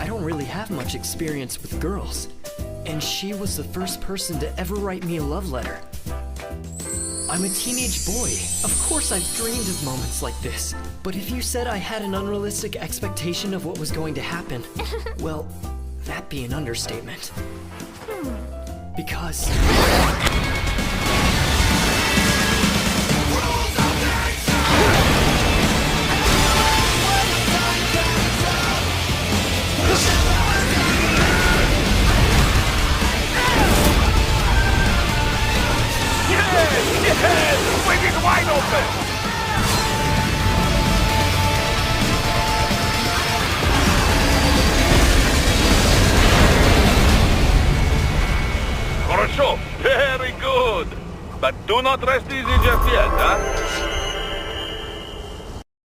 I don't really have much experience with girls. And she was the first person to ever write me a love letter. I'm a teenage boy. Of course I've dreamed of moments like this. But if you said I had an unrealistic expectation of what was going to happen, well, that'd be an understatement. Because... Yes! Swing it wide open! Хорошо, very good. But do not rest easy just yet, huh?